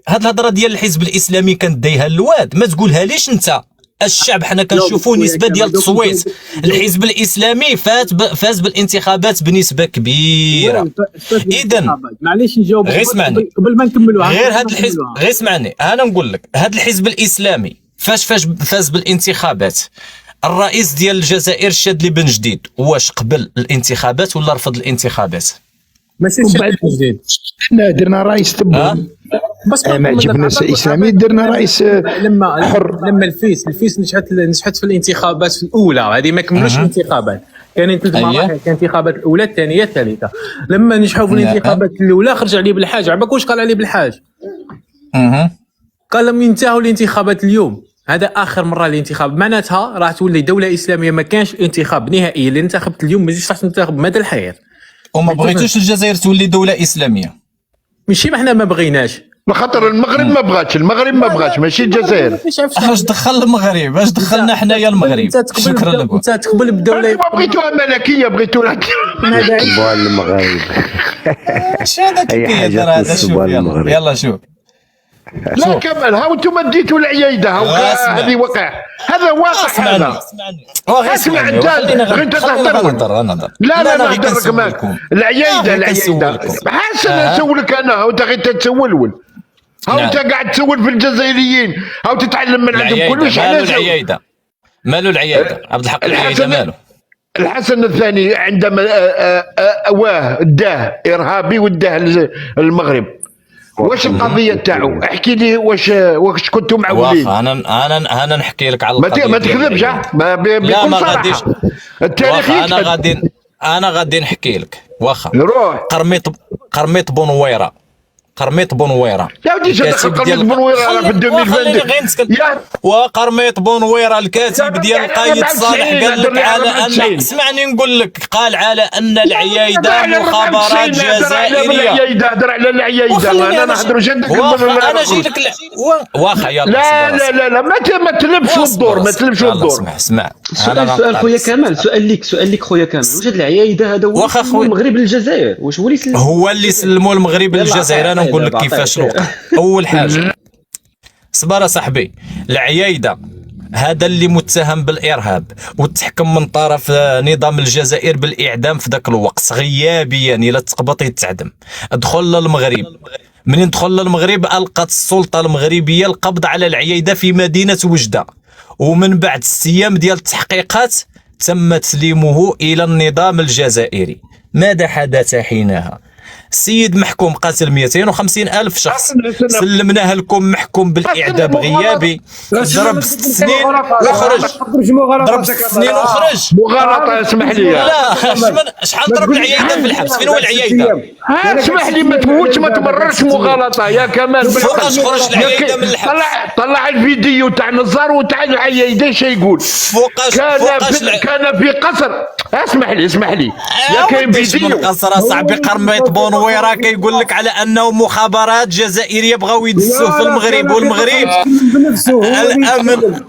هاد الهضره ديال الحزب الاسلامي كنديها الواد، ما تقولها ليش انت. الشعب حنا كنشوفوا نسبه ديال التصويت، الحزب الاسلامي فاز بالانتخابات بنسبه كبيره. اذا معليش نجاوب غير اسمعني قبل ما نكملوها. غير هذا الحزب، غير اسمعني انا نقول لك، هذا الحزب الاسلامي فاز بالانتخابات. الرئيس ديال الجزائر الشاذلي بن جديد واش قبل الانتخابات ولا رفض الانتخابات؟ ماشي بعد جديد. حنا درنا رئيس تبع بس ما عجبناش الاسلامي، درنا رئيس حر. لما الفيس نجحت في الانتخابات في الاولى، هذه ما كملوش الانتخابات، كاينين 3 مراحل، كان الانتخابات الاولى الثانيه الثالثه. لما نجحوا في الانتخابات الاولى خرج علي بالحاج، عباك واش قال علي بالحاج؟ قال لم ينتهوا الانتخابات اليوم، هذا اخر مره الانتخاب، معناتها راح تولي دوله اسلاميه. ما كانش انتخاب نهائي اللي انتخبت اليوم، ما تجيش راح تنتخب مدى الحياه. وما بغيتوش الجزائر تولي دوله اسلاميه؟ ماشي ما احنا ما بغيناش، خاطر المغرب ما بغاتش، المغرب ما بغاتش، ماشي الجزائر. اش دخل المغرب؟ اش دخلنا حنايا المغرب؟ شكرا لكم. انت تقبل بدوله ما بغيتوها ملكيه، بغيتوها المغرب. اش هذا كيدير هذا؟ شوف يلا شوف. لا كمال، هاو انتم ديتوا العيايده، هذه واقع، هذا واقع. هذا اسمع انت غير انت تهضر. لا نهضرك معك. العيايده حسن نسولك انا، هاو انت غير تتسولول، هاو انت قاعد تسول في الجزائريين، هاو تتعلم من عندهم كلش. مالو العيايده عبد الحق؟ العيايده مالو؟ الحسن الثاني عندما داه ارهابي وداه المغرب، واش القضيه تاعو؟ احكي لي واش كنتوا معولين؟ انا نحكي لك على القضيه. ما تكذبش، لا ما غاديش. التاريخ انا غادي نحكي لك. واخا روح قرميط بونويره يا ودي، قرميط بونويره في 2022. وقرميط بونويره الكاتب ديال القايد صالح قال لك على ان، اسمعني نقول لك، قال على ان العيايده مخابرات جزائريه. العيايده هضر على العيايده، انا نهضر جدك. انا جيت لك واخا يلا. لا ما تلبش الدور، ما تلبش الدور. اسمع سؤال خويا كمال، سؤال لك خويا كمال، واش هاد العيايده هذا هو المغرب للجزائر؟ واش هو اللي سلموا المغرب للجزائر؟ انا نقول لك كيفاش الوقع. اول حاجه صبر صاحبي، العيايده هذا اللي متهم بالارهاب وتحكم من طرف نظام الجزائر بالاعدام في ذاك الوقت غيابيا، الا تقبط يتعدم. دخل للمغرب، منين دخل للمغرب القت السلطه المغربيه القبض على العيايده في مدينه وجده، ومن بعد 6 ايام ديال التحقيقات تم تسليمه الى النظام الجزائري. ماذا حدث حينها؟ السيد محكوم قاتل 250 ألف شخص، سلمناه لكم محكوم بالإعدام غيابي، ضرب 6 سنين وخرج. ضرب 6 سنين وخرج. مغالطة، اسمح لي. لا شحال ضرب العيايدة في الحبس؟ فين هو العيايدة؟ اسمح لي، ما تفوتش، ما تمررش مغالطة يا كمال. فوقاش خرج العيايدة من الحبس؟ طلع الفيديو تاع نزار وتاع العيايدة اش يقول. فوقاش كان في قصر. اسمح لي يا كاين فيديو قصر صاحبي. قرميط بونويره كيقول لك على انه مخابرات جزائريه بغاو يدسوه في المغرب، والمغرب الامن.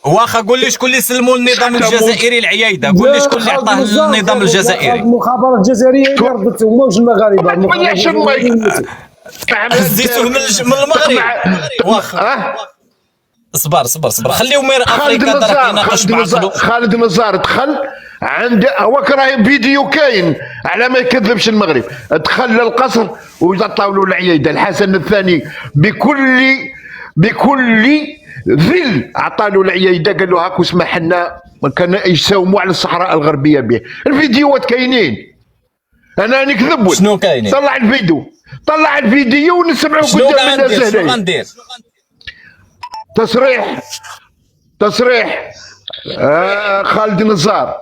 واخا قول لي شكون اللي سلموا النظام الجزائري العيايده؟ قول لي شكون اللي عطاه للنظام الجزائري؟ المخابرات الجزائريه اللي رفضتهم، واش المغاربه هزيتوه من المغرب. واخا صبر خليهم افريقيا درك يناقش بعقله. خالد نزار دخل عند هواك، راه فيديو كاين على ما يكذبش المغرب. دخل للقصر وعطاو له العيايده. الحسن الثاني بكل ذل عطا له العيايده، قال له هاك واسمح لنا، كان يساوموا على الصحراء الغربيه به. الفيديوهات كاينين، انا نكذب؟ شنو كاينين؟ طلع الفيديو ونسمعوا قدام الناس. شنو غندير؟ تصريح خالد نزار.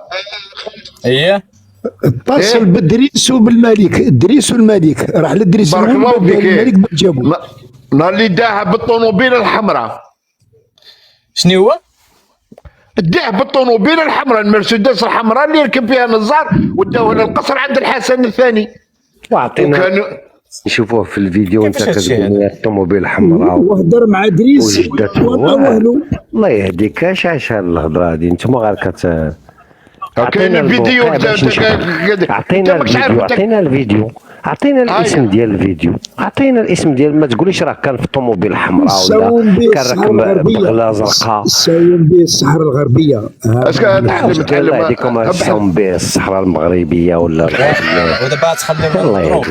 اييه اتصل بالدريس وبالملك، الدريس والملك راح للدريس. بارك الله فيك. الملك جابوا نهار اللي داها بالطوموبيل الحمراء. شنو هو؟ داه بالطوموبيل الحمراء، المرسيدس الحمراء اللي يركب فيها نزار، وداوها للقصر عند الحسن الثاني. وكانوا نشوفوه في الفيديو انت كتقول الطوموبيل حمراء وهضر مع دريس الله يهديك. اش الهضره هذه؟ انتم غير كاين الفيديو عطينا الفيديو عطينا الاسم ديال الفيديو، عطينا الاسم ديال، ما تقوليش راه كان في الطوموبيل الحمراء ولا كان راكب بغله زرقاء. الساوم به الصحراء الغربيه. الله يهديكم، الساوم به الصحراء المغربيه ولا ودابا تخليونا نهضروا.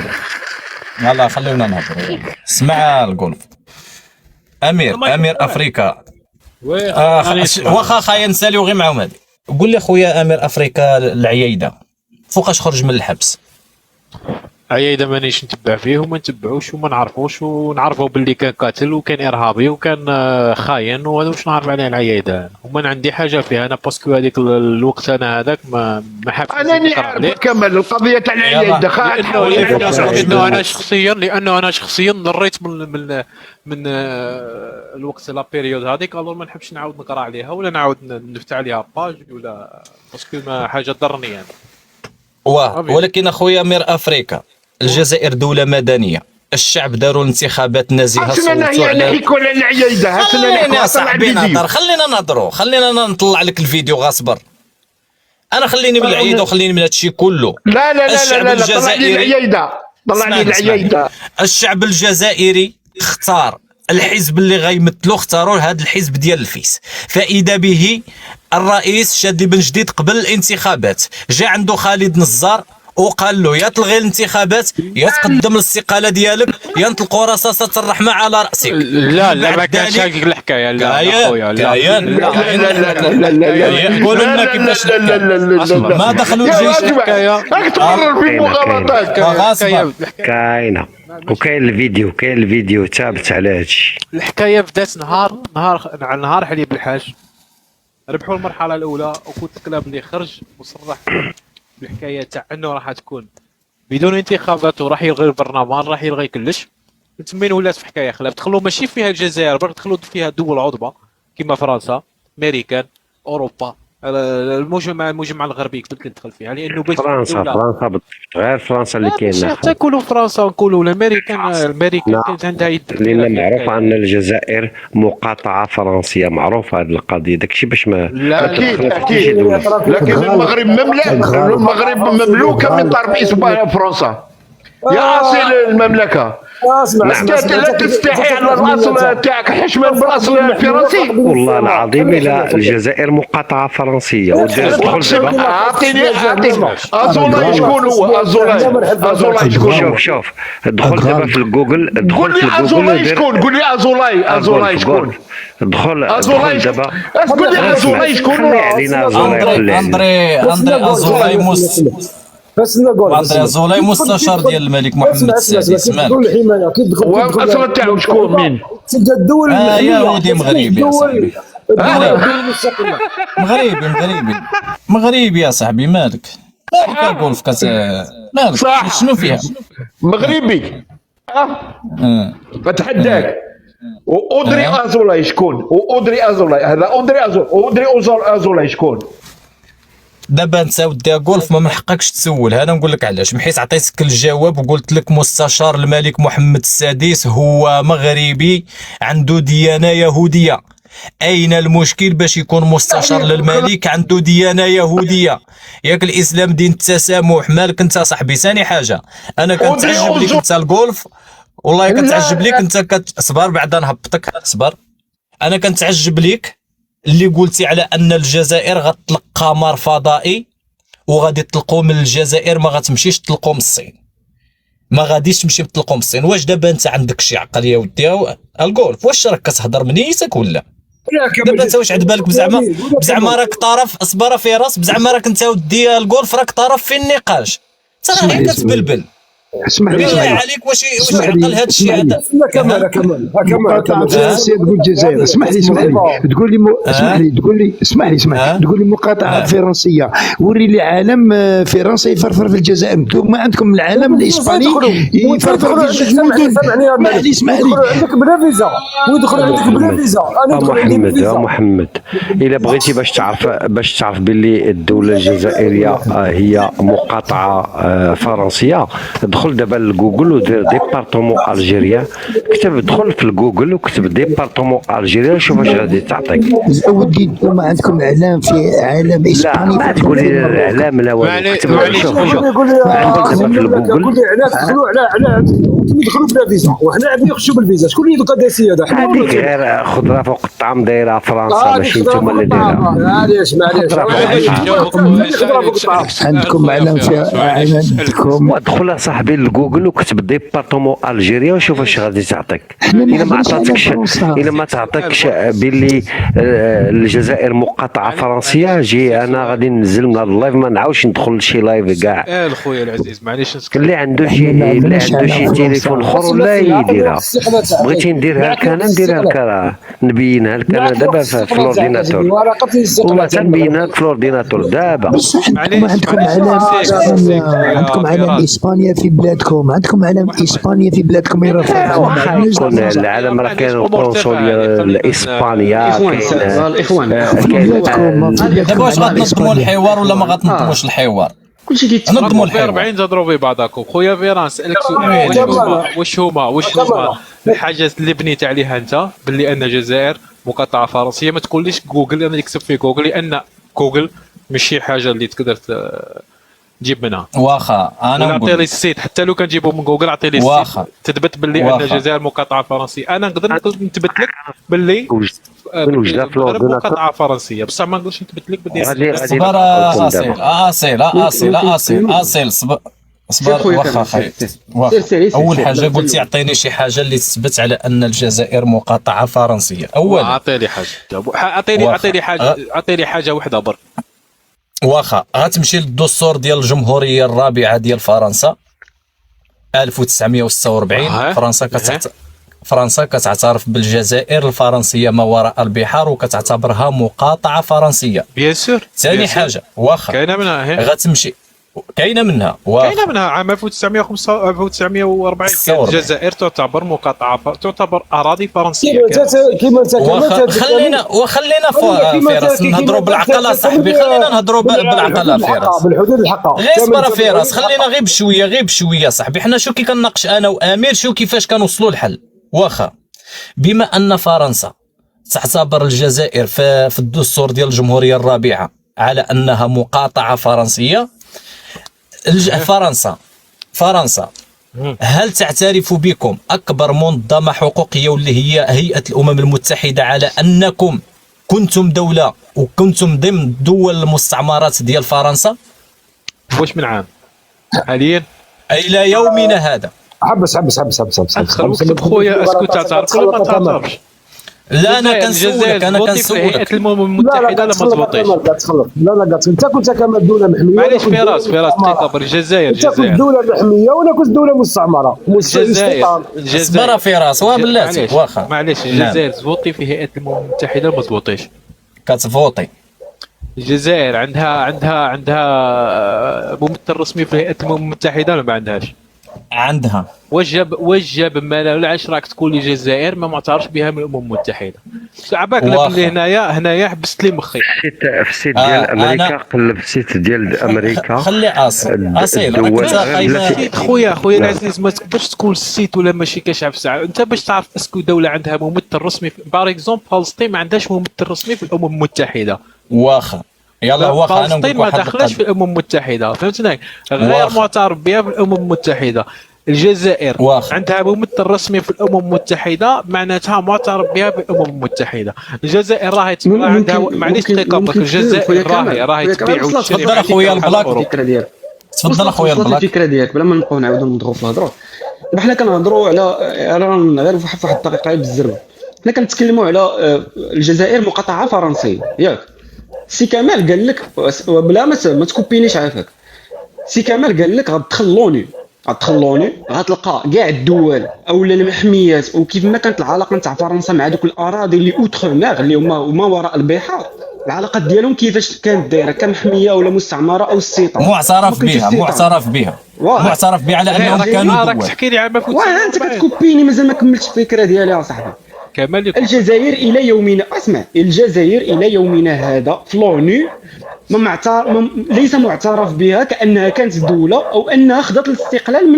يلاه خليونا نهضروا. اسمع الجولف امير افريكا. واخا خايا نساليو غير معاهم هادي. قول لي خويا امير افريكا العيايده فوقاش خرج من الحبس؟ عيايده مانيش نتبع فيه وما نتبعوش وما نعرفوش، ونعرفوا باللي كان قاتل وكان ارهابي وكان خاين، وهذا واش نعرف عليه العيايده. وما عندي حاجه فيها انا باسكو هذيك الوقت انا هذاك ما حبش. انا نعرف كمل القضيه تاع العيايده لانه انا شخصيا ضريت من الوقت لا بيريود هذيك، الو ما نحبش نعاود نقرا عليها ولا نعاود نفتح عليها باج ولا باسكو ما حاجه ضرني يعني. ولكن اخويا امير افريكا، الجزائر دوله مدنيه، الشعب داروا الانتخابات نزيهه، صوتوا على نحكوا على العيايده. خلينا نطلع لك الفيديو غاصبر. انا خليني من العيايده وخليني من هادشي كله. لا طلع لي العيايده. الشعب الجزائري اختار الحزب اللي غيمثلو، اختاروا هذا الحزب ديال الفيس، فاذا به الرئيس شادي بن جديد قبل الانتخابات جا عنده خالد نزار وقال له يا تلغي الانتخابات يا تقدم الاستقاله ديالك يا نطلقوا رصاصه الرحمه على راسك. لا ما كانش هكاك الحكايه. لا خويا لا قولوا لنا كيفاش ما دخلوا الجيش الحكايه. راك تقرر في مغالطات كاينه، وكاين الفيديو ثابت على هادشي. الحكايه بدات نهار حليب الحاج ربحوا المرحله الاولى، وكنت كلام اللي خرج وصرح بالحكايه تاع انه راح تكون بدون انتخابات وراح يلغي البرلمان، راح يلغي كلش. تمين ولات في حكايه خلاف دخلوا ماشي فيها الجزائر برك، دخلوا فيها دول عضبه كما فرنسا، امريكان، اوروبا، المجمع الغربي كنت ندخل فيها لانه فرنسا بالضبط، غير فرنسا اللي كاينه. حتى نقولوا فرنسا ونقولوا الامريكان كانت عندها يد، لان معروف ان الجزائر مقاطعه فرنسيه، معروف هذه القضيه. داكشي باش ما اكيد لكن المغرب مملوكه من طرف فرنسا يا اصيل المملكه. لا تستحي على الاصل تاعك حشما بالاصل الفرنسي. والله العظيم الى الجزائر مقاطعه فرنسيه ودخل دابا. اعطيني ازولاي شكون هو؟ ازولاي شكون؟ شوف دخل دابا في الجوجل، قول لي ازولاي شكون؟ قول لي ازولاي شكون؟ دخل دابا قول لي ازولاي شكون؟ اندري ازولاي بس نقول اندري زولاي مستشار ديال الملك محمد السادس. مالك الحمايه كي تدخل والاصل تاعو شكون؟ مين؟ تلقى الدول يهودي مغربي يا صاحبي. مغربي يا صاحبي. مالك كنقول في كاس مالك شنو فيها؟ مغربي اتحداك. واودري ازولاي شكون؟ واودري ازولاي هذا اودري ازولاي شكون؟ دابا انت ودي غولف ما من حقكش تسول. انا نقول لك علاش، بحيث عطيتك الجواب وقلت لك مستشار الملك محمد السادس هو مغربي عنده ديانه يهوديه. اين المشكل باش يكون مستشار للملك عنده ديانه يهوديه؟ ياك الاسلام دين التسامح. مالك انت صاحبي؟ ثاني حاجه انا كنتعجب لك انت الغولف، والله كنتعجب لك انت صبر بعد نهبطك صبر. انا كنتعجب لك اللي قلتي على ان الجزائر غتطلق قمر فضائي وغادي تطلقوا من الجزائر، ما غتمشيش تطلقوا من الصين، ما غاديش تمشي تطلقوا من الصين. واش دابا انت عندك شي عقل يا ودي الغولف؟ واش راك كتهضر من نيتك ولا دابا انت واش عاد بالك بزعما راك طرف اصبر في راس بزعما راك انت ودي الغولف راك طرف في النقاش؟ ترى غير كتبلبل. اسمح لي عليك واش عقل هذا الشيء هذا؟ كمل تقول الجزائر. اسمح لي تقول لي تقول لي مقاطعه فرنسيه. وري لي عالم فرنسا يفرفر في الجزائر، انتم ما عندكم العالم الاسباني يفرفر في الجزائر. اسمح لي عندك بلا فيزا ويدخل عندك بلا فيزا. انا محمد الا بغيتي باش تعرف باللي الدوله الجزائريه هي مقاطعه فرنسيه، ادخل دخل دابا لجوجل ودير ديبارتمون الجيريا، دخل في الجوجل وكتب ديبارتمون الجيريا وشوف واش غادي تعطيك. ودي انتم عندكم اعلام في عالم اسباني؟ لا ما تقول لي الاعلام لا والو، كتب شوف يقول لي علاش دخلوا على يدخلوا بلا فيزا وحنا عاد يخشوا بالفيزا، شكون اللي القداسيه هذا؟ هذيك غير خضره فوق الطعام دايره فرنسا ماشي نتوما اللي دايرها. معليش عندكم اعلام في عندكم. ادخل صاحبي لجوجل وكتب ديبارتمون الجيريا وشوف واش غادي تعطيك. الا ما تعطيكش باللي الجزائر مقاطعه فرنسيه، جي انا غادي ننزل من هذا اللايف، ما نعاودش ندخل لشي لايف كاع. خويا العزيز معليش اللي عنده شي تليفون اخر ولا يديرها. بغيتي نديرها لك انا نديرها لك، راه نبينها لك انا دابا في الاورديناتور، وما تنبينها لك في الاورديناتور دابا. عندكم علم اسبانيا في بلادكم، عندكم علم اسبانيا في بلادكم يرفع. واخا يكون العالم راه كاين القنصليه الاسبانيه، الاخوان دابا واش غتنظموا الحوار ولا ما غتنظموش الحوار؟ كلشي نظموا في 40 تضربوا في بعضكم. خويا فيران نسالك سؤال، واش هما الحاجات اللي بنيت عليها انت باللي ان الجزائر مقاطعه فرنسيه؟ ما تقوليش جوجل، انا اللي كتب في جوجل، لان جوجل ماشي حاجه اللي تقدر تجيب منها. واخا انا نعطي لي السيت، حتى لو كنجيبو من جوجل عطي لي السيت تثبت باللي ان الجزائر مقاطعه فرنسيه. انا نقدر نثبت لك باللي مقاطعه فرنسيه، بصح ما نقدرش نثبت لك باللي صبر اصيل صبر واخا خير. اول حاجه قلتي اعطيني شي حاجه اللي تثبت على ان الجزائر مقاطعه فرنسيه. اولا اعطيني حاجه، اعطيني حاجه وحده برك. واخا غتمشي للدستور ديال الجمهوريه الرابعه ديال فرنسا 1946. فرنسا كتعترف بالجزائر الفرنسيه ما وراء البحار وكتعتبرها مقاطعه فرنسيه. بيان سور. ثاني حاجه واخا كاينه منها غتمشي كاينه منها عام 1945 الجزائر تعتبر مقاطعه، تعتبر اراضي فرنسيه. خلينا فراس نهضروا بالعقل صاحبي، خلينا نهضروا بالعقل فراس، بالحدود الحق. غير صبر فراس، خلينا غير بشويه صاحبي. حنا شو كي كنناقش انا وامير شو كيفاش كنوصلوا الحل. واخا بما ان فرنسا تعتبر الجزائر في الدستور ديال الجمهوريه الرابعه على انها مقاطعه فرنسيه، فرنسا هل تعترف بكم أكبر منظمة حقوقية واللي هي هيئة الأمم المتحدة على أنكم كنتم دولة وكنتم ضمن دول المستعمرات ديال فرنسا؟ واش من عام حاليا إلى يومنا هذا؟ حبس خويا، اسكو تعترف ولا ما تعترفش؟ لا انا كنسولك هيئة الامم المتحده لا ما تبطيش. لا انت كنت كمان دوله محميه. معليش فراس دقيقه برك. الجزائر كنت دوله محميه وانا كنت دوله مستعمره. الجزائر صبر فراس وبلاتي واخا معليش الجزائر تفوتي في هيئه الامم المتحده ما تفوتيش. كتفوتي الجزائر عندها ممثل رسمي في هيئه الامم المتحده ولا ما عندهاش؟ عندها. واش جاب مالا علاش راك تقول لي الجزائر ما معترفش بها من الامم المتحده؟ عباك لكن هنايا حبست لي مخي. في السيت ديال امريكا، قلب في السيت ديال امريكا. خلي اصيل خويا العزيز، ما تقدرش تقول السيت ولا ماشي كشعب ساعه. انت باش تعرف اسكو دوله عندها ممثل رسمي بار اكزومبل فلسطين ما عندهاش ممثل رسمي في الامم المتحده. واخا يلا واخا انا فلسطين ما داخلاش في الامم المتحده، فهمتني؟ غير معترف بها في الامم المتحده. الجزائر عندها ممثل رسمي في الامم المتحده، معناتها معترف بها في الامم المتحده. الجزائر راهي عندها معليش دقيقه برك. الجزائر راهي تبيع وتشري. تفضل اخويا البلاك، تفضل اخويا البلاك. الفكره ديالك بلا ما نبقاو نعاودوا نضربوا في الهضره. دابا حنا كنهضروا على غير في واحد الدقيقه بالزربه. حنا كنتكلموا على الجزائر مقاطعه فرنسيه ياك. سي كمال قال لك بلا ما تكوبينيش عافاك. سي كمال قال لك غتدخل لوني غتلقى كاع الدول اولا المحميات وكيف ما كانت العلاقه نتاع فرنسا مع دوك الاراضي اللي اوتر مير اللي هما ما وراء البحار، العلاقات ديالهم كيفاش كانت دايره كمحميه ولا مستعمره او استيطان. معترف بها على انهم كانوا راك تحكي لي عام انت كتكوبيني مازال ما كملتش الفكره ديالي يا صاحبي. كمال الجزائر الى يومنا هذا في لونو ليس معترف بها كانها كانت دوله او انها خذت الاستقلال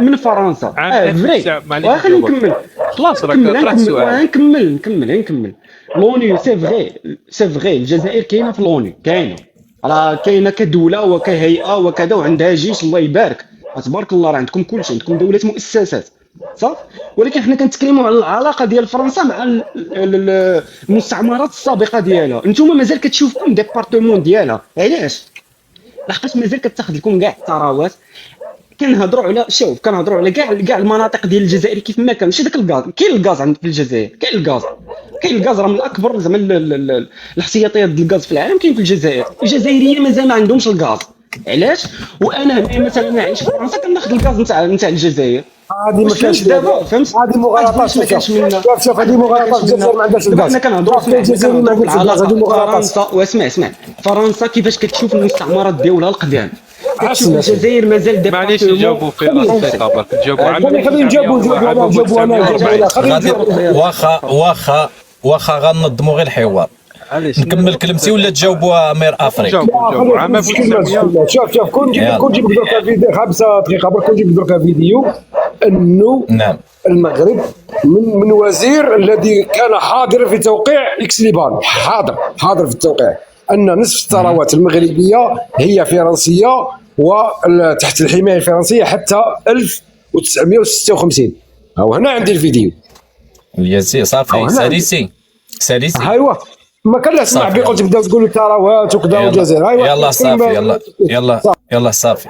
من فرنسا. فري. خليني نكمل. خلاص راك طرحت السؤال. نكمل. لوني سي فغي الجزائر كاينه في لوني، راه كاينه كدوله وكهيئه وكذا، وعندها جيش الله يبارك، تبارك الله، راه عندكم كل شيء، عندكم دوله مؤسسات صح. ولكن حنا كنتكلموا على العلاقه ديال فرنسا مع المستعمرات السابقه ديالها. نتوما مازال كتشوفكم ديبارتمون ديالها، علاش؟ لحقاش مازال كتاخذ لكم كاع الثروات. كنهضروا على كاع المناطق ديال الجزائر كيف ما كان. ماشي داك الغاز، كاين الغاز في الجزائر، كاين الغاز راه من اكبر زعما الاحتياطيات ديال الغاز في العالم كاين في الجزائر. الجزائريين مازال ما عندهمش الغاز، علاش؟ وانا هنا مثلا نعيش في فرنسا كناخذ الغاز نتاع الجزائر. هذه ما كانش دابا، فهمت؟ هذه مغالطات. شوف هذه مغالطات. الجزائر ما عندهاش الغاز. حنا كنهضروا في الجزائر ما عندهاش الغاز. هذه مغالطات. واسمع فرنسا كيفاش كتشوف المستعمرات ديالها القدام. كتشوف الجزائر مازال دابا. معليش نجاوبوا في الدقيقه برك نجاوبوا. خلينا نجاوبوا انا. واخا غنظموا غير الحوار. نكمل كلمتي ولا تجاوبوا امير افريك؟ جاوبوا عام 1900. شوف كون نجيب درك فيديو 5 دقائق برك، كون نجيب درك فيديو انه نعم المغرب من وزير الذي كان حاضر في توقيع اكس ليبان، حاضر في التوقيع، ان نصف الثروات المغربيه هي فرنسيه وتحت الحمايه الفرنسيه حتى 1956. او هنا عندي الفيديو. ياسي صافي ساليسي ايوا ما كان لا اسمع بي قلت تبداو تقولوا ثروات وكذا والجزائر. ايوا يلا صافي يلا صافي.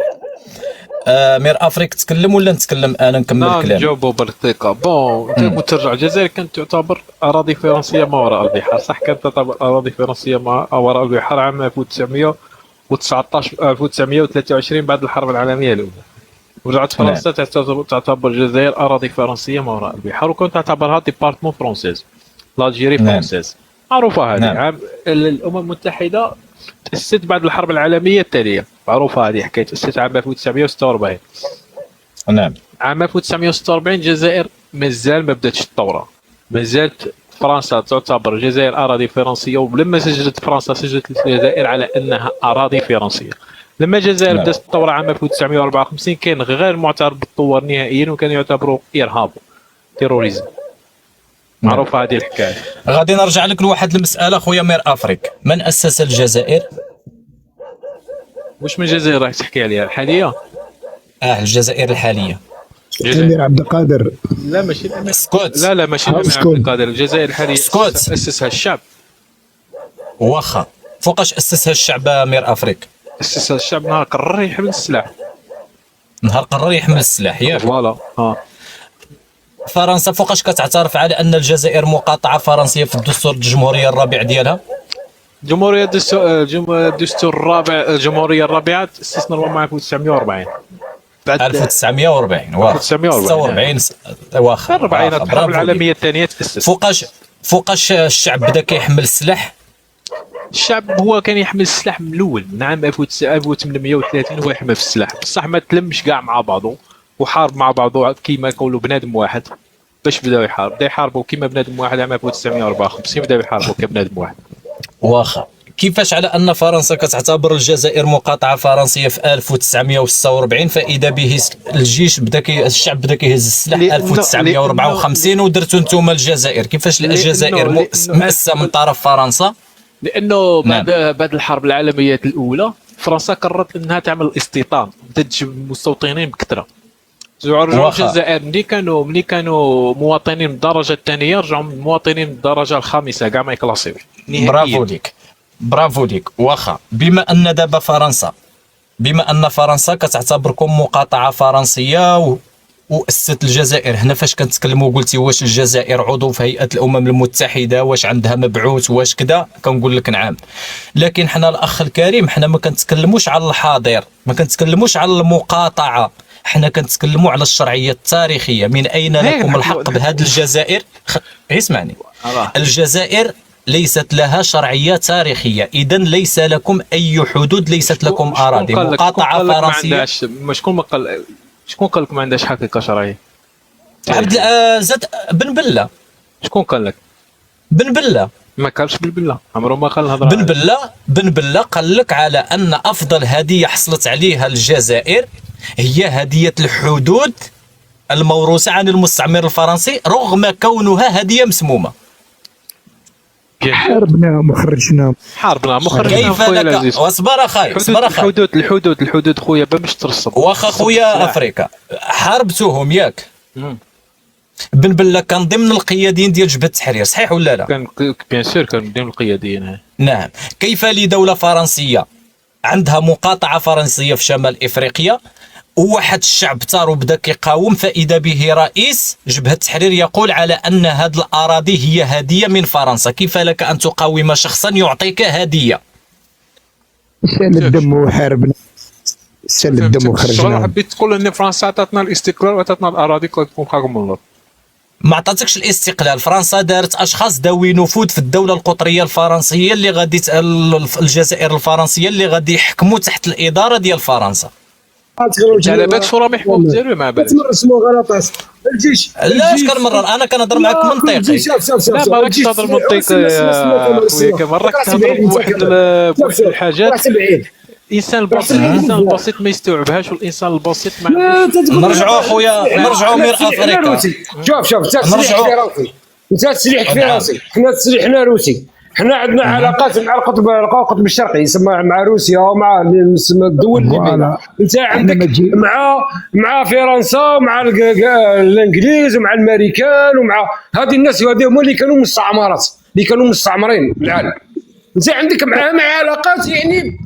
مير افريك تكلم ولا نتكلم انا نكمل الكلام؟ نجاوبوا بالدقيقه. بون كنت ترجع الجزائر كانت تعتبر اراضي فرنسيه ما وراء البحار، صح؟ كانت تعتبر اراضي فرنسيه ما وراء البحار عام 1923 بعد الحرب العالميه الاولى. ورجعت فرنسا تعتبر الجزائر اراضي فرنسيه ما وراء البحار، وكنت تعتبرها ديبارتمون فرونسيز، لالجيري فرونسيز. معروفه هذه. عام الامم المتحده تأسست بعد الحرب العالميه الثانيه، معروفه هذه حكايه، تأسست عام 1946. نعم. عام 1946 الجزائر مازال ما بداتش الثوره، مازالت فرنسا تعتبر الجزائر اراضي فرنسيه، ولما سجلت فرنسا سجلت الجزائر على انها اراضي فرنسيه. لما الجزائر بدات الثوره عام 1954 كان غير معترف بالثوار نهائيا، وكان يعتبروا ارهاب تيروريزم. معروفه هذه الحكايه. غادي نرجع لك لواحد المساله خويا مير افريك. من اسس الجزائر؟ واش من الجزائر راك تحكي عليها الحاليه؟ الجزائر الحاليه. الامير عبد القادر. لا ماشي الامير. سكوت. لا ماشي الامير عبد القادر. الجزائر الحاليه اسسها الشعب. واخا فوقاش اسسها الشعب مير افريك؟ اسسها الشعب نهار قرر يحمل السلاح. ياك؟ فوالا. فرنسا فوقاش كتعترف على ان الجزائر مقاطعه فرنسيه في الدستور الجمهوريه الرابع ديالها؟ الدستور الرابع، الجمهوريه الرابعه تأسسنا عام 1940. بعد 1940 واخا 46 واخا 40 الحرب العالميه الثانيه تأسست. فوقاش الشعب بدا كيحمل السلاح؟ الشعب هو كان يحمل السلاح من الاول، من عام 1830 هو يحمل في السلاح، بصح ما تلمش كاع مع بعضه وحارب مع بعضه كيما يقولوا بنادم واحد. باش بداو يحاربوا كيما بنادم واحد عام 1954 بداو يحاربوا كبنادم واحد. واخا كيفاش على ان فرنسا كتعتبر الجزائر مقاطعه فرنسيه في 1946 فاذا به الجيش الشعب بدا كيهز السلاح 1954 ودرتوا نتوما الجزائر؟ كيفاش الجزائر مؤسسه من طرف فرنسا؟ لانه بعد الحرب العالميه الاولى فرنسا قررت انها تعمل استيطان، بدات تجيب مستوطنين بكثره. رجعوا الجزائر ملي كانوا مواطنين من الدرجه الثانيه، رجعوا مواطنين من الدرجه الخامسه كاع ما يكلاسيوش. برافو ليك. واخا بما ان فرنسا كتعتبركم مقاطعه فرنسيه واسست الجزائر، هنا فاش كنتكلموا قلتي واش الجزائر عضو في هيئه الامم المتحده، واش عندها مبعوث، واش كذا، كنقول لك نعم. لكن حنا الاخ الكريم حنا ما كنتكلموش على الحاضر، ما كنتكلموش على المقاطعه، حنا كنتكلموا على الشرعيه التاريخيه. من اين لكم الحق بهذه الجزائر؟ اسمعني، الجزائر ليست لها شرعيه تاريخيه، اذا ليس لكم اي حدود، ليست لكم اراضي. مقاطعه فرنسيه. شكون قال لك ما عندهاش حقيقه شرعيه؟ عبد زاد بن بله. شكون قال لك؟ بن بله. ما قالش بالبله، عمره ما قال الهضره. بن بله قال لك على ان افضل هديه حصلت عليها الجزائر هي هديه الحدود الموروثه عن المستعمر الفرنسي رغم كونها هديه مسمومه. حاربناهم وخرجناهم. كيف لك؟ واصبر اخاي، اصبر اخاي. الحدود خويا باش ترسب. واخا خويا افريقيا حاربتوهم ياك؟ بن بله كان ضمن القياديين ديال جبهه التحرير، صحيح ولا لا؟ كان بيان سور كان ضمن القياديين. نعم. كيف لدوله فرنسيه عندها مقاطعه فرنسيه في شمال افريقيا وواحد الشعب ثار وبدا كيقاوم فاذا به رئيس جبهه التحرير يقول على ان هذه الاراضي هي هديه من فرنسا، كيف لك ان تقاوم شخصا يعطيك هديه؟ سال الدم وحاربنا، سال الدم وخرجنا. حبيت تقول ان فرنسا عطاتنا الاستقلال وعطاتنا الاراضي كنكون من الارض. ما عطاتكش الاستقلال، فرنسا دارت اشخاص ذوي نفوذ في الدوله القطريه الفرنسيه اللي غادي الجزائر الفرنسيه اللي غادي يحكموا تحت الاداره ديال فرنسا. على بالك شو راهم يحكموا بالجزائر ما بالك؟ تمرسموا غلطات الجيش. لا اش كنمرر، انا كنهضر معاك منطقي. لا ما راكش تهضر منطقي خويا، كمان راك تهضر بواحد الحاجات. الانسان البسيط ما يستوعبهاش، والانسان البسيط ما نرجعوا اخويا، نرجعوا مير افريقيا. شوف انت تسليحك في راسي، حنا تسليحنا روسي، حنا عندنا علاقات مع القطب الشرقي يسمى مع روسيا ومع الدول اللي انت عندك مع فرنسا ومع الانجليز ومع الامريكان ومع هذه الناس، هما اللي كانوا مستعمرات، اللي كانوا مستعمرين العالم. انت عندك معاهم علاقات يعني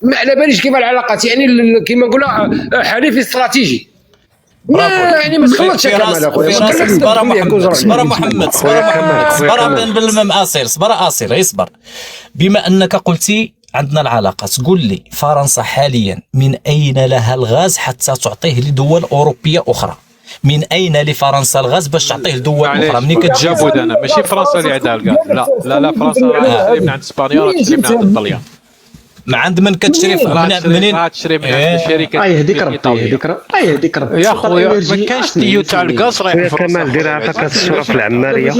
ما على باليش كيف العلاقات، يعني كيما نقولها حليف استراتيجي. يعني ما تخلطش يا كمال اخويا. صبر محمد، صبر اصيل، اصبر. بما انك قلتي عندنا العلاقات، قول لي فرنسا حاليا من اين لها الغاز حتى تعطيه لدول اوروبيه اخرى؟ من اين لفرنسا الغاز باش تعطيه لدول اخرى؟ منين كتجابوا انا ماشي فرنسا اللي عندها الغاز، لا فرنسا تشري من عند اسبانيا ولا تشري من عند الطليان. ما عند من كتشري منين؟ تشري من عند الشركات. هذيك ربطوا يا خويا ما كاينش تيو تاع الغاز رايح في كمال دير عافاك هاد الصوره في العماريه،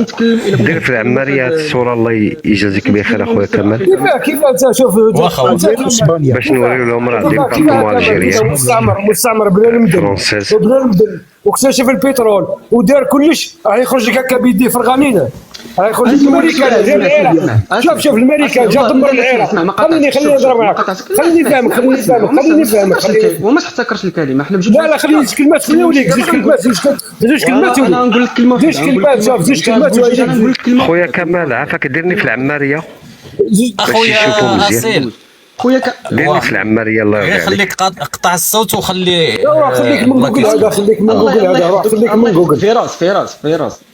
دير في العماريه هاد الصوره الله يجازيك بخير اخويا كمال. كيف انت شوف باش نوريو لهم راه دير بارتمون الجيريا مستعمر بلا المدن واكتشف البترول ودار كلش، راه يخرج لك هكا بيديه فرغانين، راه يخرج لك الامريكان غير العراق. شوف الامريكان جا دمر العراق. خليني نهضر معاك، خليني نفهمك وما تحتكرش الكلمه. حنا بجوج لا خليني زوج كلمات خليني نوليك زوج كلمات انا نقول لك كلمه زوج كلمات شوف زوج كلمات خويا كمال عافاك ديرني في العماريه اخويا اصيل، خويا ديرني في العماريه الله يرضي عليك. خليك قطع الصوت وخلي خليك من جوجل هذا، خليك من جوجل هذا، روح خليك من جوجل.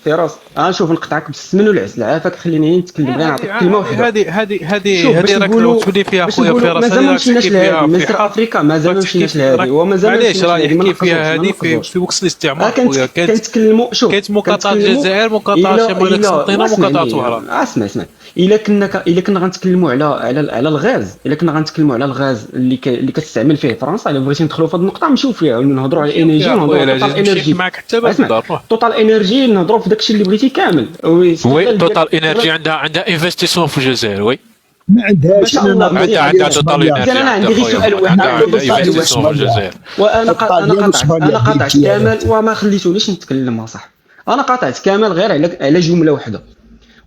فراس نشوف نقطعك بالسمن والعسل، عافاك خليني نتكلم غير نعطيك كلمه واحده. هذه راك تولي فيها خويا فراس. مازال ما مشيناش لهذه مصر افريقيا، مازال ما مشيناش لهذه ومازال. علاش راه يحكي فيها هذه في وقت الاستعمار خويا؟ كنتكلموا شوف كانت مقاطعه الجزائر، مقاطعه شمال القسنطينه، مقاطعه وهران. اسمع الا كنا غنتكلموا على الغاز، الا كنا غنتكلموا على الغاز اللي كتستعمل فيه فرنسا، الا بغيتي ندخلوا في هذه النقطه نمشيو فيها ونهضروا على الانرجي ونهضروا على معك حتى بعد توتال انرجي، نهضروا في داكشي اللي بغيتي كامل. وي توتال انرجي عندها انفستيسمون في الجزائر. وي ما عندهاش. عندها توتال انرجي. انا عندي غير سؤال واحد انفستيسمون في الجزائر. وانا قاطعت كامل وما خليتونيش نتكلم. صح انا قاطعت كامل غير على جمله واحده.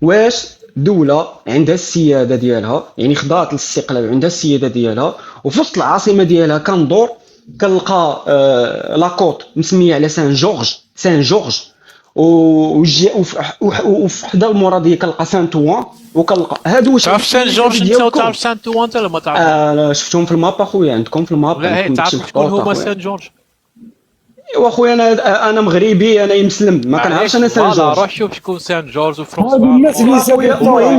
واش دولة عندها السيادة ديالها، يعني خضعت للاستقلال وعندها السيادة ديالها، وفي وسط العاصمة ديالها كندور كنلقى لاكوط مسمية على سان جورج وفي حدا المرادية كنلقى سان توان وكنلقى هادو. واش تعرف سان جورج انت وتعرف سان توان انت ولا ما تعرف؟ شفتهم في الماب اخويا، عندكم في الماب. لا تعرف شكون هما سان جورج؟ واخويا انا مغربي، انا مسلم، ما كنعرفش انا سان جورج. روح شوف شكون سان جورج وفرنسا. هادو الناس اللي المهم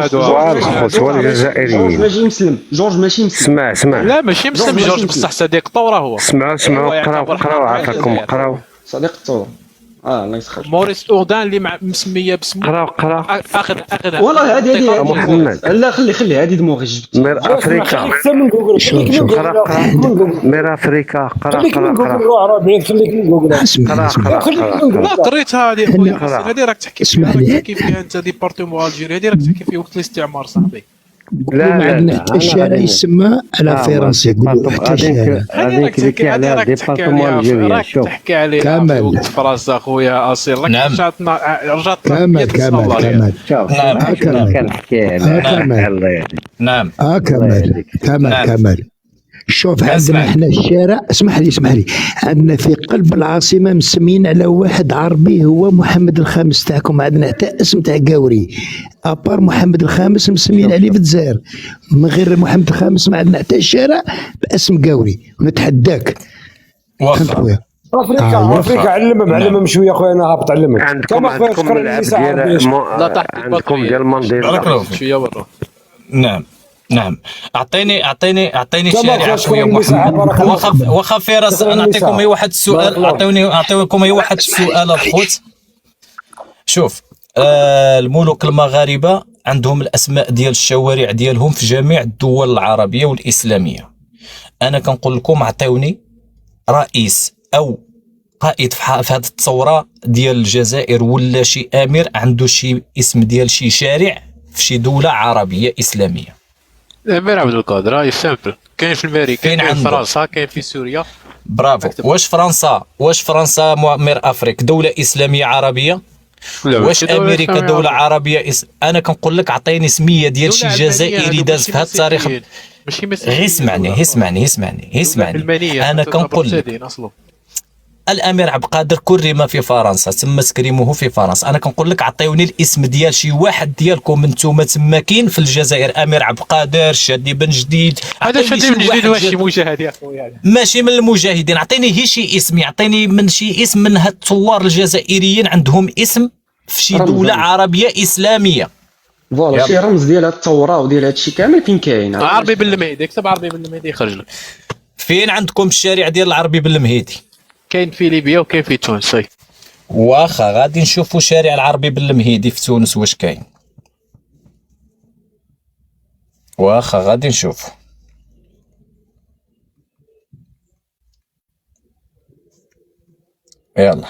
جورج هو الجزائريين. جورج ماشي مسلم. اسمع لا ماشي مسلم جورج، بصح صديق طورة هو. اسمعوا قراو عافاكم قراو صديق الثورة. الله يسخر. موريس اوردان اللي مسميه باسمه. قرا اخذ والله هذه محمد. لا خلي هذه دموغي جبت. مير افريكا من جوجل مير افريكا قرا خليك من جوجل عربي خليك من جوجل قريتها هذه خويا هذه راك تحكي اسمح فيها لي. تحكي فيها انت ديبارتمون الجيري هذه راك تحكي في وقت الاستعمار صاحبي. عندنا حتى الشارع يسمى على فرنسي يقولوا حتى الشارع. هذيك اللي كي عليها ديبارتمون الجيريا. راك شوف تحكي عليها كامل. في وقت فرنسا خويا اصيل راك نعم. رجعت كمل شوف نعم. كنحكي الله يهديك. نعم كمل شوف عندنا اسمع. احنا الشارع اسمح لي عندنا في قلب العاصمه مسمين على واحد عربي هو محمد الخامس تاعكم. عندنا حتى اسم تاع قاوري ابار محمد الخامس مسمين عليه في الجزائر. من غير محمد الخامس ما عندنا حتى الشارع باسم قاوري. ونتحداك فهمت واخا خويا. افريكا علمهم شويه خويا انا هابط علمك. عندكم اللعب عندكم ديال مانديلا. بارك الله فيك. شويه برا. نعم اعطيني كما شارع خرج اخويا كل النساء محمد. بارك الله فيك. واخا فراس نعطيكم هي واحد السؤال. اعطيكم هي واحد السؤال الخوت. شوف الملوك المغاربه عندهم الاسماء ديال الشوارع ديالهم في جميع الدول العربيه والاسلاميه. انا كنقول لكم عطيوني رئيس او قائد في هذه الثوره ديال الجزائر ولا شي امير عنده شي اسم ديال شي شارع في شي دوله عربيه اسلاميه. امير عبد القادر راهي سامبل كاين في الماري كاين في فرنسا كاين في سوريا. برافو. واش فرنسا مير افريك دوله اسلاميه عربيه؟ واش امريكا دوله عربيه انا كنقول لك عطيني سميه ديال شي جزائري داز في هذا التاريخ. ماشي غير اسمعني انا كنقول لك الامير عبد القادر كرم في فرنسا تم تكريمه في فرنسا. انا كنقول لك عطيوني الاسم ديال شي واحد ديالكم انتم تما كاين في الجزائر. امير عبد القادر شادي بن جديد. هذا شادي بن جديد واش مجاهد يا خويا؟ ماشي من المجاهدين. عطيني هي شي اسم يعطيني من شي اسم من هاد الثوار الجزائريين عندهم اسم في شي دوله عربيه اسلاميه. فوالا شي رمز ديال هاد الثوره وديال هاد الشيء كامل فين كاين. عربي بن المهدي كتب عربي بن المهدي يخرج لك. فين عندكم الشارع ديال العربي بن المهدي؟ كاين في ليبيا وكاين في تونس. واخا غادي نشوفوا شارع العربي بن المهدي في تونس واش كاين. واخا غادي نشوفوا. يلا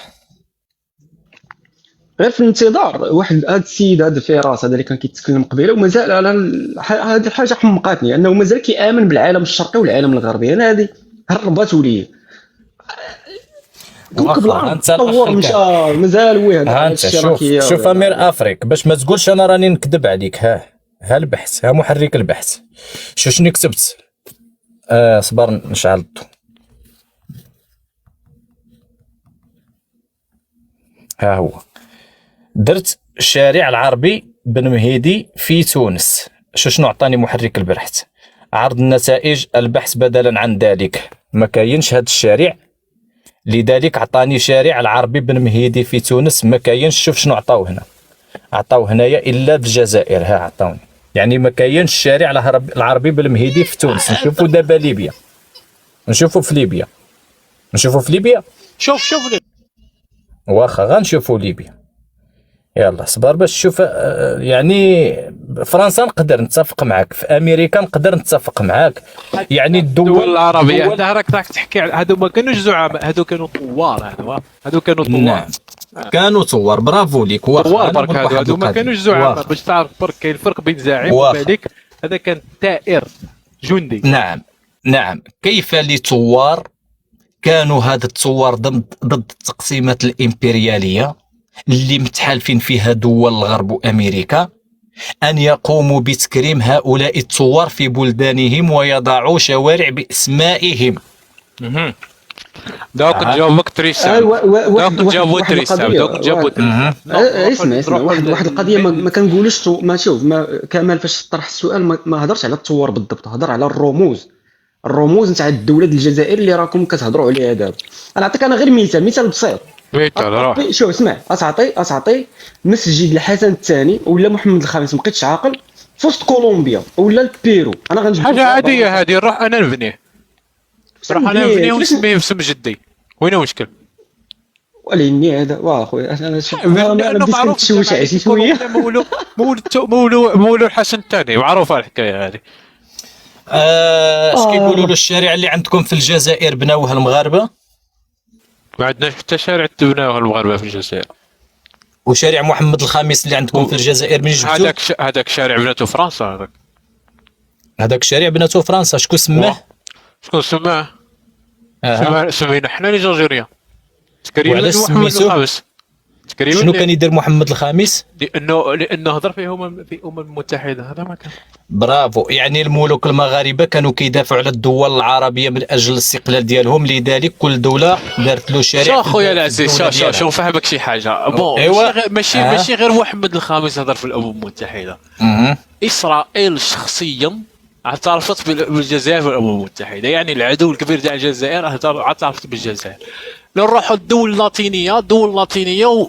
غير في الانتظار واحد هذا السيد هذا فراس هذا اللي كان كيتكلم قبيله ومازال على هذه الحاجه حمقاتني انه مازال كيامن بالعالم الشرقي والعالم الغربي. انا هذه هرباتو لي تطور مش مازال وين. شوف امير افريك باش ما تقولش انا راني نكذب عليك. ها البحث ها محرك البحث. شنو كتبت. صبر نشعل الضو. ها هو درت الشارع العربي بن مهدي في تونس. شنو عطاني محرك البحث. عرض النتائج البحث بدلا عن ذلك ما كاينش هذا الشارع لذلك عطاني شارع العربي بن مهدي في تونس ما كاينش. شوف شنو عطاو هنا. عطاو هنايا الا في الجزائر. ها عطاوني يعني ما كاينش الشارع العربي بن مهدي في تونس. نشوفوا دابا ليبيا. نشوفوا في ليبيا. شوف لي. واخا غنشوفوا ليبيا. يلا صبر باش تشوف. يعني فرنسا نقدر نتفق معك. في امريكا نقدر نتفق معك. يعني الدول العربيه انت راك تحكي هادو ما كانوش زعماء هادو كانوا ثوار. هادو كانوا ثوار. نعم كانوا ثوار. برافو ليك. ثوار برك هادو ما كانوش زعماء باش تعرف برك كاين الفرق بين زعيم وملك. هذا كان ثائر جندي. نعم كيف لثوار كانوا هاد الثوار ضد التقسيمات الامبرياليه اللي متحالفين فيها دول الغرب وامريكا ان يقوموا بتكريم هؤلاء الثوار في بلدانهم ويضعوا شوارع باسمائهم. دوك جاوبك تريسا. اسمع واحد القضيه ما كنقولش ما شوف ما كمال فاش طرح السؤال ما هضرش على الثوار بالضبط. هضر على الرموز نتاع الدوله ديال الجزائر اللي راكم كتهضروا عليها دابا. انا نعطيك انا غير مثال بسيط. شوف اسمع اسعطي مسجد الحسن الثاني ولا محمد الخامس ما بقيتش عاقل في وسط كولومبيا ولا البيرو. انا غنجيب حاجه عاديه هذه. نروح انا نبنيه ونسميه باسم جدي. وين المشكل؟ ولاني هذا واه خويا انا لانه بديت معروف كنتشوش عشي شويه. مولو الحسن الثاني، معروفه الحكايه هذه. اش كيقولوا له الشارع اللي عندكم في الجزائر بناوه المغاربه؟ ما عندناش حتى شارع تبناوه المغاربه في الجزائر. وشارع محمد الخامس اللي عندكم في الجزائر من جبتو؟ هذاك شارع بناته فرنسا. هذاك الشارع بناته فرنسا، شكون سماه؟ شكون سماه؟ سمينا حنا لي جزائريين. وعلاش سميتو؟ شنو كان يدير محمد الخامس؟ لانه هضر في الامم المتحده، هذا ما كان. برافو، يعني الملوك المغاربه كانوا كيدافعوا على الدول العربيه من اجل الاستقلال ديالهم، لذلك كل دوله دارت له شارع. شو خويا العزيز، شو نفهمك شي حاجه. بون ماشي غير محمد الخامس هضر في الامم المتحده. اسرائيل شخصيا اعترفت بالجزائر في الامم المتحده، يعني العدو الكبير تاع الجزائر اعترفت بالجزائر. لو نروحوا الدول اللاتينيه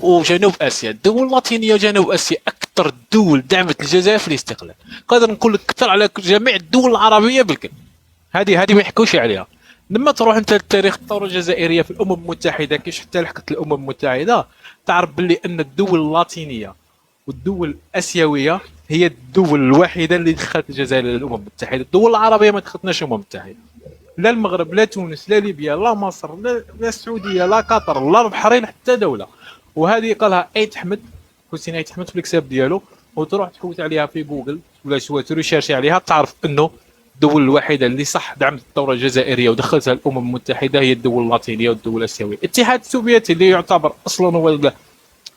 وجنوب اسيا، الدول اللاتينيه وجنوب اسيا اكثر الدول دعمت الجزائر في الاستقلال. قادر نقول لك اكثر على جميع الدول العربيه بالكل. هذه ما يحكوش عليها. لما تروح انت لتاريخ الثوره الجزائريه في الامم المتحده، كيفاش حتى لحقت الامم المتحده، تعرف باللي ان الدول اللاتينيه والدول الاسيويه هي الدول الوحيده اللي دخلت الجزائر للامم المتحده. الدول العربيه ما دخلتناش الامم المتحده، لا المغرب لا تونس لا ليبيا لا مصر لا السعوديه لا قطر لا البحرين حتى دوله. وهذه قالها ايت احمد، حسين ايت احمد في الكتاب ديالو، وتروح تحوس عليها في جوجل ولا سوا تريشيرشي عليها، تعرف انه الدول الوحيده اللي صح دعمت الثوره الجزائريه ودخلتها الامم المتحده هي الدول اللاتينيه والدول الاسيويه. الاتحاد السوفيتي اللي يعتبر اصلا هو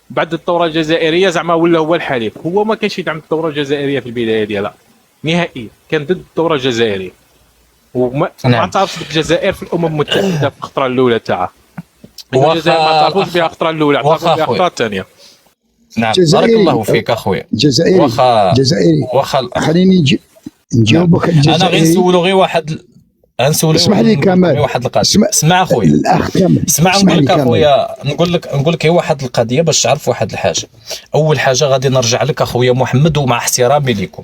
بعد الثوره الجزائريه زعما ولا هو الحليف، هو ما كانش يدعم الثوره الجزائريه في البدايه ديالها نهائيا، كان ضد الثوره الجزائريه وما اعترفش بالجزائر في الامم المتحده في الخطره الاولى تاعها. الجزائر ما اعترفوش بها الخطره الاولى، اعترفوا بها الخطره الثانيه. نعم بارك الله فيك اخويا. جزائري خليني نجاوبك. انا غير نسولو غير واحد، اسمح لي كمال واحد القضيه. اسمع اخويا، الاخ كمال، اسمع نقول لك اخويا، نقول لك هي واحد القضيه باش تعرف واحد الحاجه. اول حاجه غادي نرجع لك اخويا محمد، ومع احترامي لكم،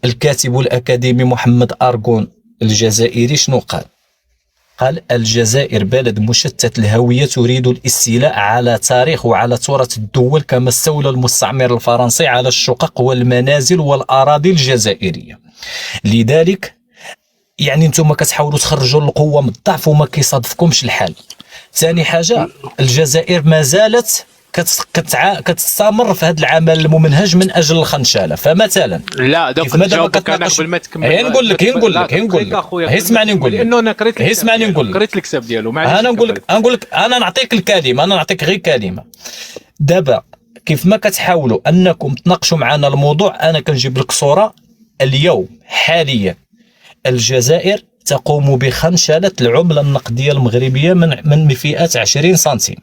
الكاتب الأكاديمي محمد أرغون الجزائري شنو قال؟ قال الجزائر بلد مشتت الهوية تريد الاستيلاء على تاريخ وعلى تراث الدول، كما استولى المستعمر الفرنسي على الشقق والمنازل والأراضي الجزائرية. لذلك يعني انتم كتحاولوا تخرجوا القوة من الضعف وما كيصادفكمش الحال. ثاني حاجة، الجزائر ما زالت كتستمر في هذا العمل الممنهج من اجل الخنشاله. فمثلا لا دوك نجاوبك انا قبل ما تكمل. نقول لك اسمعني نقول لك لانه انا قريت الكتاب ديالو. انا نقول لك انا نعطيك الكلمه، انا نعطيك غير كلمه. دابا كيف ما كتحاولوا انكم تناقشوا معنا الموضوع، انا كنجيب لك صوره. اليوم حاليا الجزائر تقوم بخنشله العمله النقديه المغربيه من فئه 20 سنتيم،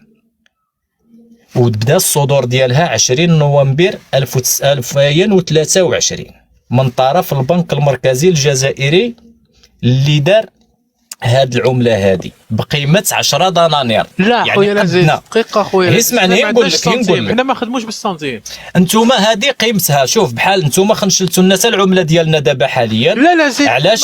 وتبدا الصدور ديالها 20 نوفمبر 2023 من طرف البنك المركزي الجزائري اللي دار هاد العمله هذه بقيمه 10 دنانير. لا يعني خويا العزيز دقيقه خويا، اسمعني نقول لك حنا ما خدموش بالسنتيم. انتوما هذه قيمتها، شوف بحال انتوما خنشلتوا الناس العمله ديالنا دابا حاليا. لا زيد علاش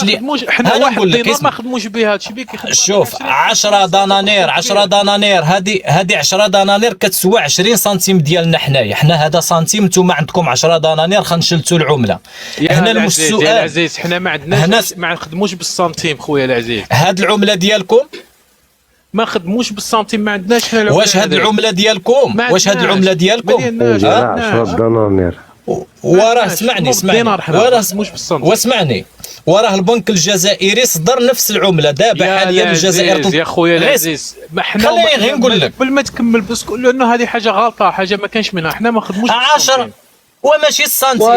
حنا واحد دينار ما خدموش بها، هادشي بيه كيخدم. شوف 10 دنانير هذه 10 دنانير كتسوى 20 سنتيم ديالنا حنايا. حنا هذا سنتيم، نتوما عندكم 10 دنانير خنشلتوا العمله. هنا السؤال يا العزيز، حنا ما عندناش ما نخدموش بالسنتيم خويا العزيز. هاد العمله ديالكم ما خدموش بالسنتيم، ما عندناش حنا العمله. واش هاد العمله ديالكم؟ ما عندناش دنانير. وراه اسمعني واسمعني، وراه البنك الجزائري صدر نفس العمله دابا حاليا. الجزائر يا خويا العزيز، خليني غير نقول لك قبل ما تكمل بس، لانه هذه حاجه غلطه، حاجه ما كانش منها. حنا ما خدموش 10 وماشي السنتيم.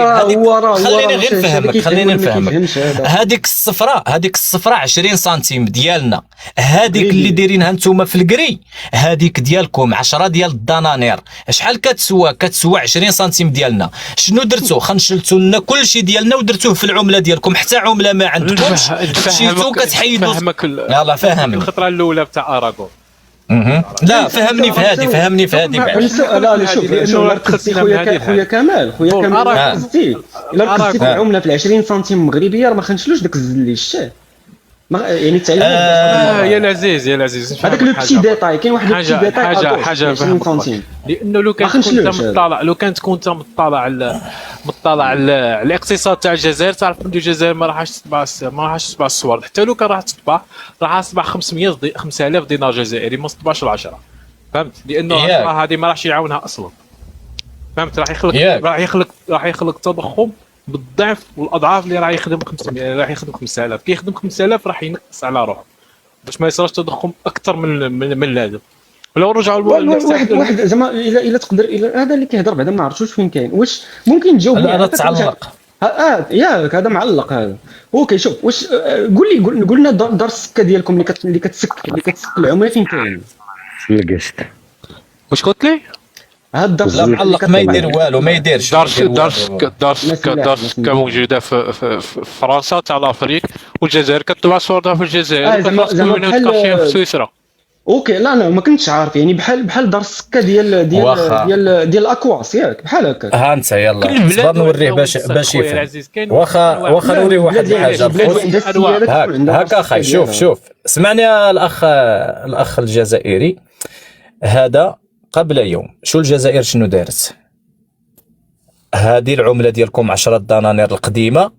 خليني غير نفهمك. هذيك الصفراء 20 سنتيم ديالنا، هذيك اللي دايرينها نتوما في الكري، هذيك ديالكم 10 ديال الدنانير. شحال كتسوى 20 سنتيم ديالنا. شنو درتو؟ خنشلتوا لنا كلشي ديالنا ودرتوه في العمله ديالكم، حتى عمله ما عندكمش. مشيتو كتحيدوا. يلا فهمني الخطره الاولى تاع اراغون. لا فهمني في هذه بعد. لا شوف خويا كمال قصدي الا قصدي العمله في 20 سنتيم مغربيه راه ما خنشلوش داك الزل اللي شتاه. يعني التعليم يا العزيز يا العزيز هذاك لو بتي ديتاي، كاين واحد لو بتي ديتاي حاجه سنتيم. لانه لو كان كنت مطلع على الاقتصاد تاع الجزائر، تعرف ان الجزائر ما راحش تطبع الصور، حتى لو كان راح تطبع 5000 دينار جزائري، ما تطبعش ال10. فهمت؟ لانه هذه ما راحش يعاونها اصلا. فهمت؟ راح يخلق تضخم بالضعف والاضعاف اللي راح يخدم 500، راح يخدم 5000. كي يخدم 5000 راح ينقص على روحه باش ما يصيرش تضخم اكثر من اللازم. لو رجعوا واحد زعما الا تقدر، الا هذا اللي كيهضر بعدا ما عرفتش فين كاين، واش ممكن تجاوبني؟ هذا تعلق ياك هذا معلق هذا. اوكي شوف، واش قول لنا دار السكه ديالكم اللي كتسك العمله فين كاين؟ في القسط. واش قلت لي؟ هاد لا معلق ما يدير والو، ما يديرش. دار سكه موجوده في فرنسا تاع لافريك، والجزائر كتبع صورتها في الجزائر، زعما بحال في سويسرا. اوكي لا ما كنتش عارف، يعني بحال دار السكه ديال الاكواس ياك بحال هكا. ها انت يلا صبر نوريه باش يفهم. واخا نوريه واحد الحاجه هكا اخي. شوف اسمعني الاخ الجزائري هذا. قبل يوم شو الجزائر شنو دارت؟ هذه العمله ديالكم 10 دنانير القديمه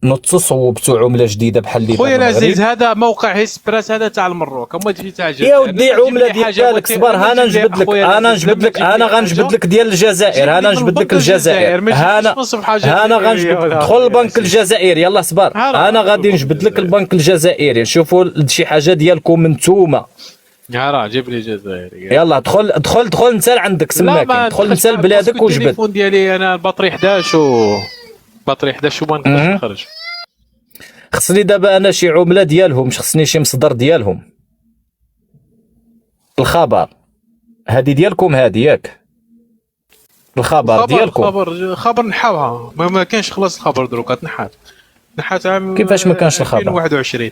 نص صوبتوا عمله جديده بحال اللي خويا العزيز، هذا موقع هيسبريس هذا تاع المروك، اما تجي تاع الجزائر يا ودي عمله ديالك. صبر انا نجبد لك انا غنجبد لك ديال الجزائر. انا نجبد لك الجزائر. انا غنجبد. دخل البنك الجزائري يلا صبر. انا غادي نجبد لك البنك الجزائري. نشوفوا شي حاجه ديالكم انتوما. راه جيب لي جزائري. يلا دخل انت عندك سماك. دخل انت لبلادك وجبد. التليفون ديالي انا البطري 11 وما نقدرش نخرج. خصني دابا انا شي عمله ديالهم، خصني شي مصدر ديالهم. الخبر هذه ديالكم هذه ياك؟ الخبر ديالكم خبر نحاوها ما كانش. خلاص الخبر دروكا نحات عام كيفاش ما كانش الخبر؟ 2021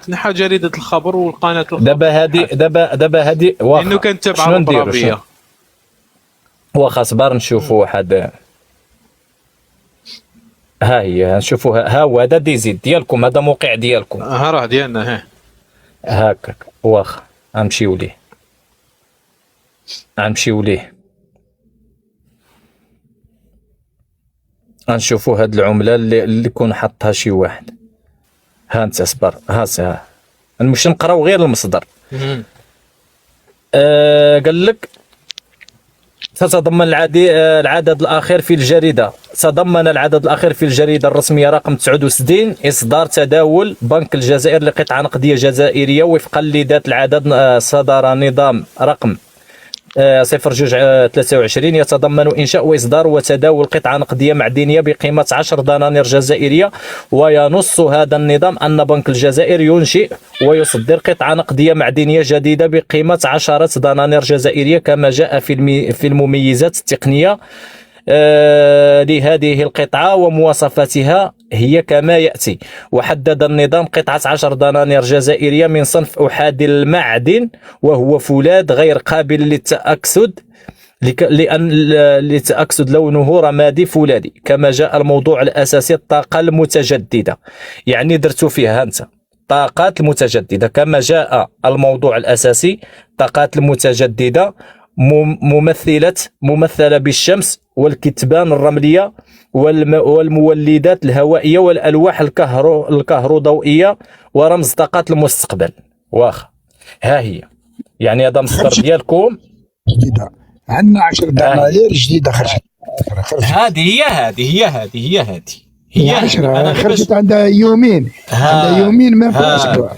نحات جريده الخبر والقناه الخبر. دابا هذه واخا لانه كان تبع البرابيه. واخا صبر نشوفوا واحد. ها هي نشوفوها. ها هو هذا ديزيد ديالكم، هذا موقع ديالكم. راه ديالنا. هاكاك واخا غنمشيو ليه غنشوفوا هاد العمله اللي يكون حطها شي واحد. ها انت صبر. ها نمشي نقراو غير المصدر. قال لك تضمن العدد الأخير في الجريدة. تضمن العدد الأخير في الجريدة الرسمية رقم 69 إصدار تداول بنك الجزائر لقطعة نقدية جزائرية وفقا لذات العدد. صدر نظام رقم 0.23 يتضمن إنشاء وإصدار وتداول قطعة نقدية معدنية بقيمة 10 دنانير جزائرية. وينص هذا النظام أن بنك الجزائر ينشئ ويصدر قطعة نقدية معدنية جديدة بقيمة 10 دنانير جزائرية كما جاء في المميزات التقنية لهذه القطعة ومواصفاتها هي كما يأتي. وحدد النظام قطعة 10 دنانير جزائرية من صنف أحادي المعدن وهو فولاذ غير قابل للتأكسد لتأكسد لونه رمادي فولاذي. كما جاء الموضوع الأساسي الطاقة المتجددة. يعني درتو فيها أنت طاقات المتجددة. كما جاء الموضوع الأساسي طاقات المتجددة ممثلة بالشمس والكتبان الرملية والمولدات الهوائية والألواح الكهروضوئية ورمز طاقات المستقبل. واخا ها هي يعني هذا مصدر ديالكم. جديدة عندنا 10 دنانير جديدة خرجت. هذه هي 10 خرجت عندها يومين. ما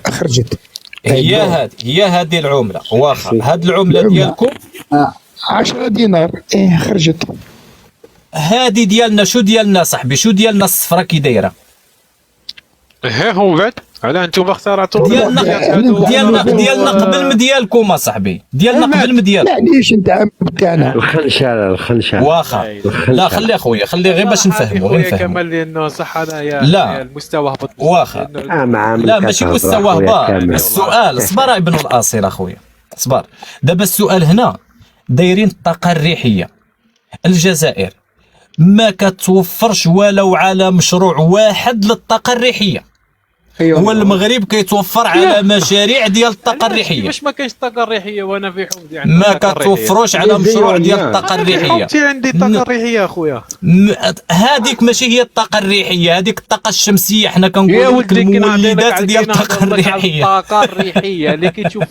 خرجت. هي هذه العملة. واخا هذه العملة ديالكم 10 دينار خرجت. هذه ديالنا. شو ديالنا صاحبي؟ شو ديالنا الصفرة كي دايرة؟ هو بعد على انتم اختارتوا ديالنا قبل من ديالكم اصاحبي. ديالنا قبل من ديالكم. معليش انت تاعنا الخنشة واخا. لا خلي اخويا خلي غير باش نفهموا كمال لانه صح هذا لا المستوى هبط. واخا لا ماشي مستوى هبط. السؤال صبر ابن الاصيل اخويا صبر. دابا السؤال هنا دايرين الطاقة الريحية. الجزائر ما كتوفرش ولو على مشروع واحد للطاقة الريحية. هو المغرب كيتوفر على مشاريع ديال الطاقه الريحيه. كيفاش ما كاينش الطاقه الريحيه وانا في حومتي عندي ما كتوفروش على مشروع ديال الطاقه الريحيه. حومتي عندي الطاقه الريحيه اخويا. هذيك ماشي هي الطاقه الريحيه، هذيك الطاقه الشمسيه. حنا كنقولوا لك المولدات ديال الطاقه الريحيه. الطاقه الريحيه اللي كتشوف